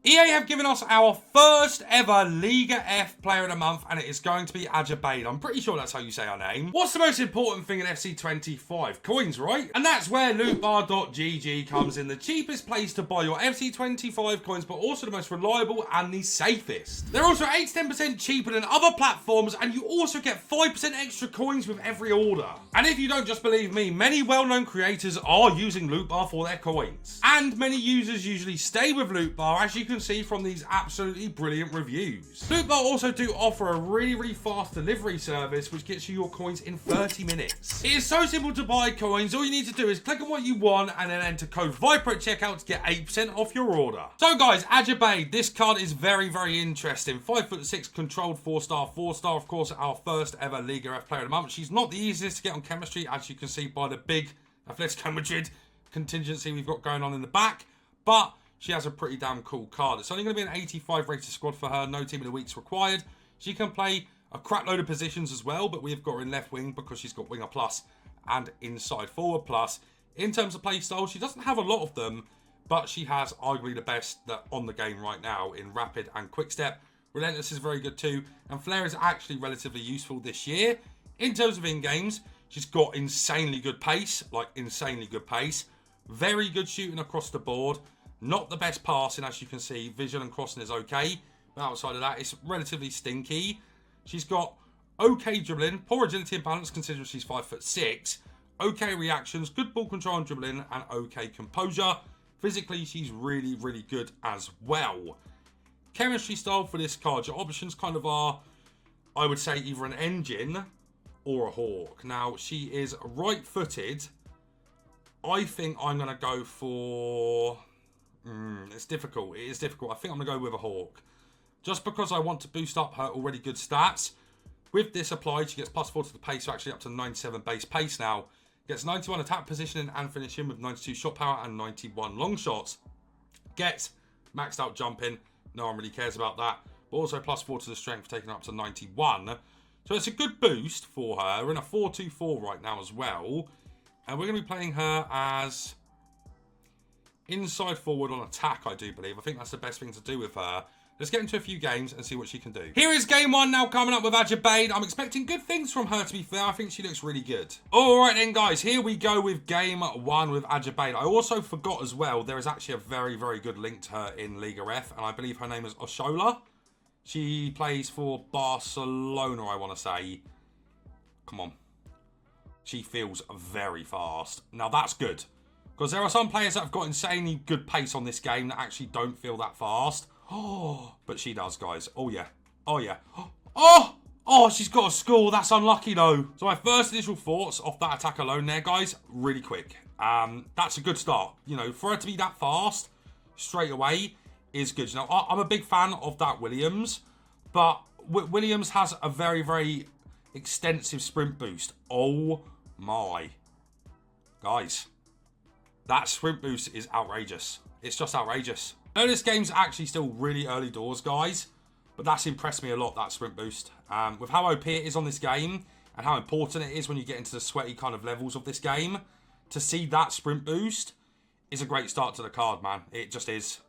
EA have given us our first ever Liga F Player of the Month, and it is going to be Ajibade. I'm pretty sure that's how you say her name. What's the most important thing in FC25? Coins, right? And that's where lootbar.gg comes in, the cheapest place to buy your FC25 coins, but also the most reliable and the safest. They're also 8 to 10% cheaper than other platforms, and you also get 5% extra coins with every order. And if you don't just believe me, many well-known creators are using Lootbar for their coins. And many users usually stay with Lootbar, as you can see from these absolutely brilliant reviews. Lootbar also do offer a really fast delivery service which gets you your coins in 30 minutes. It is so simple to buy coins. All you need to do is click on what you want and then enter code VIPER at checkout to get 8% off your order. So guys, Ajibade, this card is very interesting. 5'6", controlled 4-star, 4-star, of course, our first ever Liga F Player of the Month. She's not the easiest to get on chemistry, as you can see by the big Atletico Madrid contingency we've got going on in the back, but she has a pretty damn cool card. It's only going to be an 85 rated squad for her. No team of the week's required. She can play a crap load of positions as well, but we've got her in left wing because she's got winger plus and inside forward plus. In terms of play style, she doesn't have a lot of them, but she has arguably the best that on the game right now in rapid and quick step. Relentless is very good too, and Flair is actually relatively useful this year. In terms of in-games, she's got insanely good pace, like insanely good pace. Very good shooting across the board. Not the best passing, as you can see. Vision and crossing is okay. But outside of that, it's relatively stinky. She's got okay dribbling. Poor agility and balance, considering she's 5'6". Okay reactions. Good ball control and dribbling. And okay composure. Physically, she's really good as well. Chemistry style for this card. Your options kind of are, I would say, either an engine or a hawk. Now, she is right-footed. I think I'm going to go for... it's difficult. It is difficult. I think I'm going to go with a hawk. Just because I want to boost up her already good stats. With this applied, she gets +4 to the pace, so actually up to 97 base pace now. Gets 91 attack positioning and finishing with 92 shot power and 91 long shots. Gets maxed out jumping. No one really cares about that. But also +4 to the strength, taking her up to 91. So it's a good boost for her. We're in a 4-2-4 right now as well. And we're going to be playing her as... inside forward on attack, I do believe. I think that's the best thing to do with her. Let's get into a few games and see what she can do. Here is game one now coming up with Ajibade. I'm expecting good things from her, to be fair. I think she looks really good. All right then, guys. Here we go with game one with Ajibade. I also forgot as well, there is actually a very good link to her in Liga F, and I believe her name is Oshola. She plays for Barcelona, I want to say. Come on. She feels very fast. Now, that's good. Because there are some players that have got insanely good pace on this game that actually don't feel that fast. Oh, but she does, guys. Oh, yeah. Oh, yeah. Oh, she's got a score. That's unlucky, though. So my first initial thoughts off that attack alone there, guys, really quick. That's a good start. You know, for her to be that fast straight away is good. You know, I'm a big fan of that Williams, but Williams has a very extensive sprint boost. Oh, my. Guys. That sprint boost is outrageous. It's just outrageous. I know this game's actually still really early doors, guys, but that's impressed me a lot, that sprint boost. With how OP it is on this game and how important it is when you get into the sweaty kind of levels of this game, to see that sprint boost is a great start to the card, man. It just is.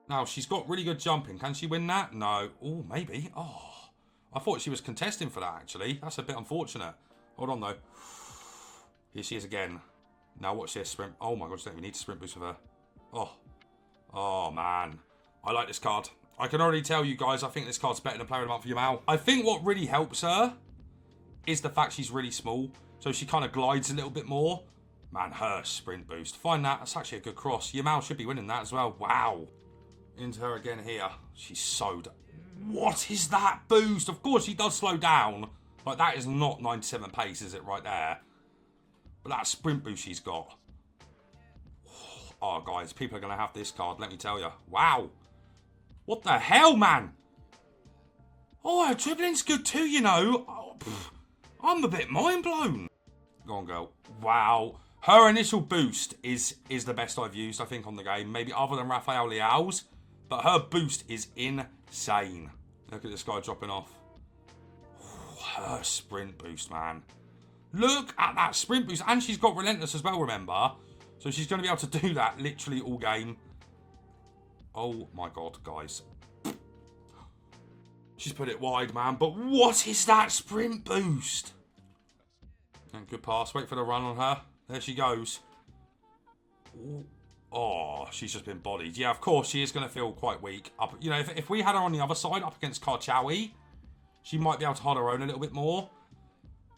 Now, she's got really good jumping. Can she win that? No. Oh, maybe. Oh, I thought she was contesting for that, actually. That's a bit unfortunate. Hold on, though. Here she is again. Now watch this sprint. Oh my god, I don't even need to sprint boost with her. Oh man. I like this card. I can already tell you guys, I think this card's better than Player of the Month for Yamal. I think what really helps her is the fact she's really small. So she kind of glides a little bit more. Man, her sprint boost. Find that. That's actually a good cross. Yamal should be winning that as well. Wow. Into her again here. She's so... What is that boost? Of course, she does slow down. Like, that is not 97 pace, is it, right there? But that sprint boost she's got. Oh, guys, people are going to have this card, let me tell you. Wow. What the hell, man? Oh, her dribbling's good too, you know. Oh, I'm a bit mind blown. Go on, girl. Wow. Her initial boost is the best I've used, I think, on the game. Maybe other than Rafael Leao's. But her boost is insane. Look at this guy dropping off. Her sprint boost, man. Look at that sprint boost. And she's got Relentless as well, remember? So she's going to be able to do that literally all game. Oh my God, guys. She's put it wide, man. But what is that sprint boost? And good pass. Wait for the run on her. There she goes. Ooh. Oh, she's just been bodied. Yeah, of course, she is going to feel quite weak. You know, if we had her on the other side up against Karchawi, she might be able to hold her own a little bit more.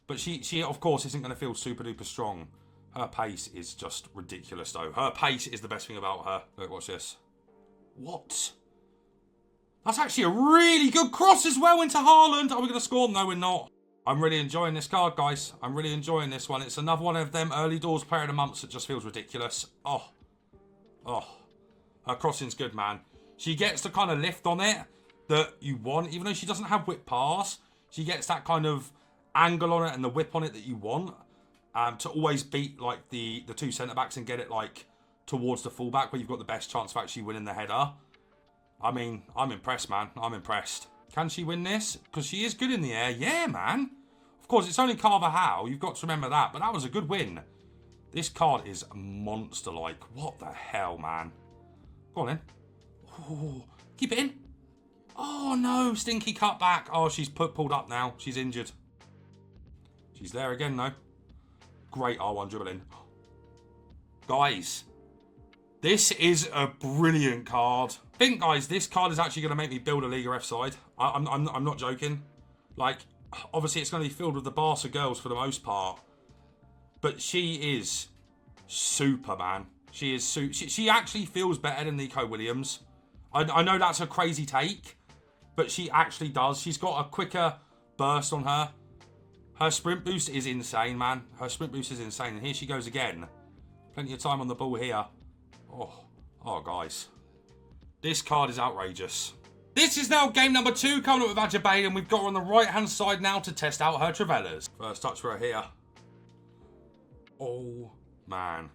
But she of course, isn't going to feel super duper strong. Her pace is just ridiculous, though. Her pace is the best thing about her. Look, watch this. What? That's actually a really good cross as well into Haaland. Are we going to score? No, we're not. I'm really enjoying this card, guys. I'm really enjoying this one. It's another one of them early doors player of the months that just feels ridiculous. Oh. Her crossing's good, man. She gets the kind of lift on it that you want. Even though she doesn't have whip pass, she gets that kind of angle on it and the whip on it that you want. To always beat like the two centre-backs and get it like towards the fullback where you've got the best chance of actually winning the header. I mean, I'm impressed, man. I'm impressed. Can she win this? Because she is good in the air. Yeah, man. Of course, it's only Carvajal. You've got to remember that. But that was a good win. This card is monster-like. What the hell, man? Go on, then. Ooh, keep it in. Oh, no. Stinky cutback. Oh, she's pulled up now. She's injured. She's there again, though. Great R1 dribbling. Guys, this is a brilliant card. I think, guys, this card is actually going to make me build a Liga F side. I'm not joking. Like, obviously, it's going to be filled with the Barca girls for the most part. But she is super, man. She is she actually feels better than Nico Williams. I know that's a crazy take, but she actually does. She's got a quicker burst on her. Her sprint boost is insane, man. Her sprint boost is insane. And here she goes again. Plenty of time on the ball here. Oh, guys. This card is outrageous. This is now game number 2 coming up with Ajibade, and we've got her on the right-hand side now to test out her Travellas. First touch for her here. Oh, man.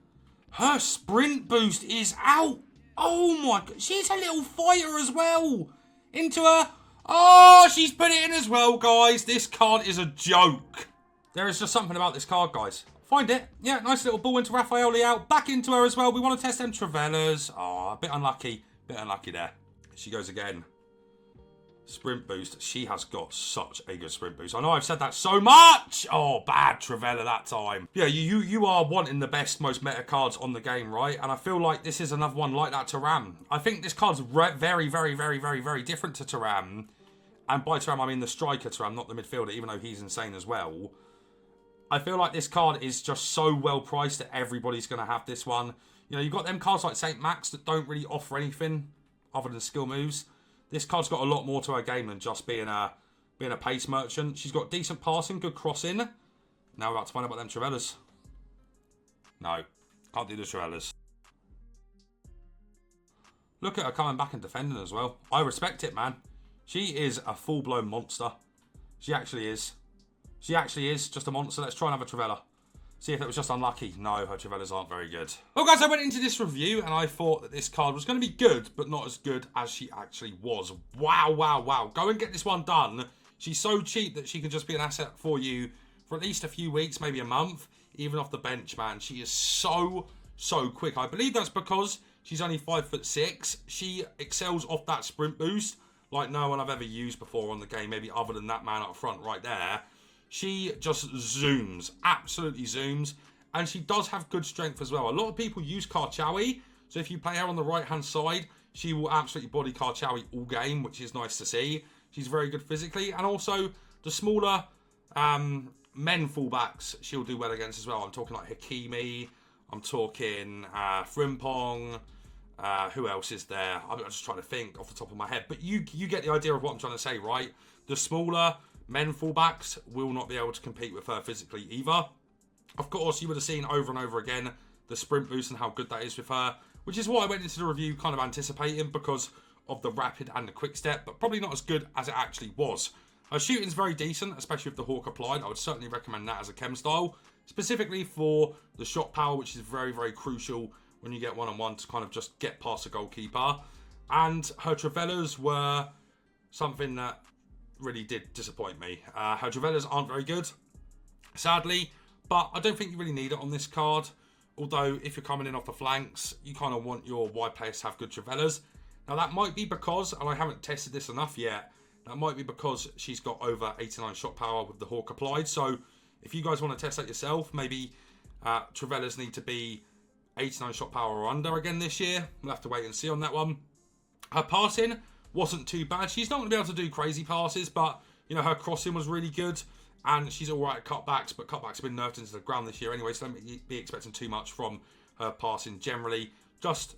Her sprint boost is out. Oh, my God. She's a little fighter as well. Into her. Oh, she's put it in as well, guys. This card is a joke. There is just something about this card, guys. Find it. Yeah, nice little ball into Rafael Leao. Back into her as well. We want to test them Travellas. Oh, a bit unlucky. Bit unlucky there. She goes again. Sprint boost. She has got such a good sprint boost. I know I've said that so much. Oh, bad Travella that time. Yeah, you are wanting the best, most meta cards on the game, right? And I feel like this is another one like that Thuram. I think this card's very, very, very, very, very different to Thuram. And by Thuram, I mean the striker Thuram, not the midfielder, even though he's insane as well. I feel like this card is just so well priced that everybody's going to have this one. You know, you've got them cards like St. Max that don't really offer anything other than skill moves. This card's got a lot more to her game than just being a pace merchant. She's got decent passing, good crossing. Now we're about to find out about them Travellas. No, can't do the Travellas. Look at her coming back and defending as well. I respect it, man. She is a full-blown monster. She actually is. She actually is just a monster. Let's try another Travella. See if it was just unlucky. No, her Travellas aren't very good. Well, guys, I went into this review and I thought that this card was going to be good, but not as good as she actually was. Wow, wow, wow. Go and get this one done. She's so cheap that she can just be an asset for you for at least a few weeks, maybe a month, even off the bench, man. She is so quick. I believe that's because she's only 5'6". She excels off that sprint boost like no one I've ever used before on the game, maybe other than that man up front right there. She just zooms, absolutely zooms, and she does have good strength as well. A lot of people use Karchawi, so if you play her on the right-hand side, she will absolutely body Karchawi all game, which is nice to see. She's very good physically, and also the smaller men fullbacks she'll do well against as well. I'm talking like Hakimi, I'm talking Frimpong, who else is there? I'm just trying to think off the top of my head, but you get the idea of what I'm trying to say, right? The smaller men fullbacks will not be able to compete with her physically either. Of course, you would have seen over and over again the sprint boost and how good that is with her, which is what I went into the review kind of anticipating because of the rapid and the quick step, but probably not as good as it actually was. Her shooting's very decent, especially with the Hawk applied. I would certainly recommend that as a chem style, specifically for the shot power, which is very, very crucial when you get one-on-one to kind of just get past the goalkeeper. And her Travellas were something that really did disappoint me. Her Travellas aren't very good, sadly, but I don't think you really need it on this card. Although, if you're coming in off the flanks, you kind of want your wide players to have good Travellas. Now that might be because, and I haven't tested this enough yet, that might be because she's got over 89 shot power with the Hawk applied. So if you guys want to test that yourself, maybe Trivella's need to be 89 shot power or under again this year. We'll have to wait and see on that one. Her passing wasn't too bad. She's not going to be able to do crazy passes, but, you know, her crossing was really good. And she's all right at cutbacks, but cutbacks have been nerfed into the ground this year anyway, so don't be expecting too much from her passing generally. Just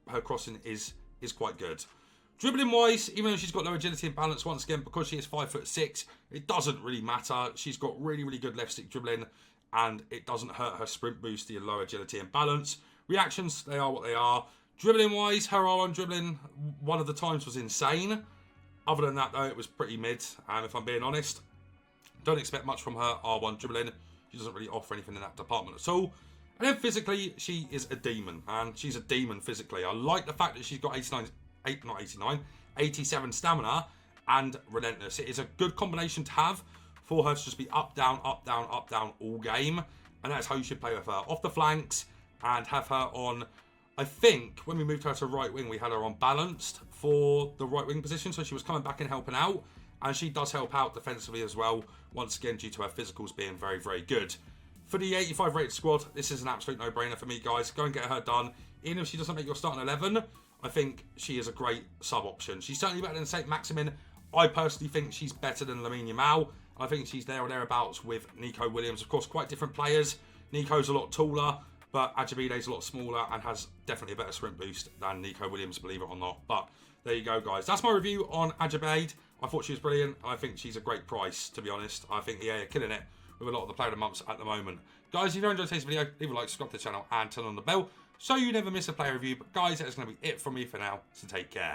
her crossing is quite good. Dribbling wise, even though she's got low agility and balance, once again, because she is 5'6", it doesn't really matter. She's got really, really good left stick dribbling, and it doesn't hurt her sprint boost, the low agility and balance. Reactions, they are what they are. Dribbling wise, her R1 dribbling, one of the times was insane. Other than that, though, it was pretty mid, if I'm being honest. Don't expect much from her R1 dribbling. She doesn't really offer anything in that department at all. And then physically, she is a demon, and she's a demon physically. I like the fact that she's got 87 stamina and relentless. It is a good combination to have for her to just be up, down, up, down, up, down all game. And that's how you should play with her. Off the flanks and have her on, I think, when we moved her to right wing, we had her on balanced for the right wing position. So she was coming back and helping out. And she does help out defensively as well, once again, due to her physicals being very, very good. For the 85 rated squad, this is an absolute no-brainer for me, guys. Go and get her done. Even if she doesn't make your starting 11, I think she is a great sub option. She's certainly better than Saint Maximin. I personally think she's better than Lamine Yamal. I think she's there or thereabouts with Nico Williams. Of course, quite different players. Nico's a lot taller, but Ajibade's a lot smaller and has definitely a better sprint boost than Nico Williams, believe it or not. But there you go, guys. That's my review on Ajibade. I thought she was brilliant. I think she's a great price, to be honest. I think EA are killing it with a lot of the player of the months at the moment. Guys, if you enjoyed today's video, leave a like, subscribe to the channel, and turn on the bell so you never miss a player review. But guys, that's going to be it from me for now, so take care.